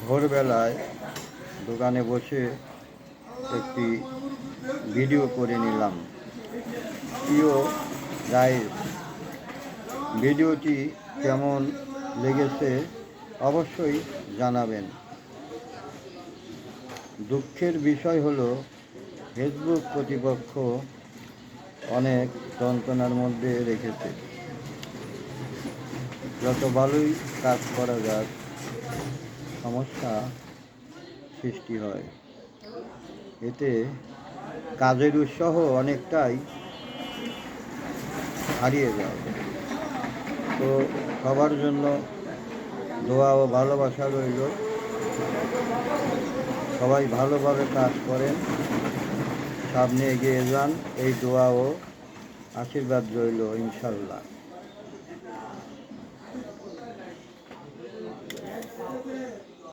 ভোরবেলায় দোকানে বসে একটি ভিডিও করে নিলাম। প্রিয় গাইস, ভিডিওটি কেমন লেগেছে অবশ্যই জানাবেন। দুঃখের বিষয় হলো ফেসবুক কর্তৃপক্ষ অনেক যন্ত্রণার মধ্যে রেখেছে। যত ভালোই কাজ করা যাক, সমস্যা সৃষ্টি হয়। এতে কাজের উৎসাহ অনেকটাই হারিয়ে যায়। তো সবার জন্য দোয়া ও ভালোবাসা রইল। সবাই ভালোভাবে কাজ করেন, সামনে এগিয়ে যান, এই দোয়া ও আশীর্বাদ রইল ইনশাল্লাহ।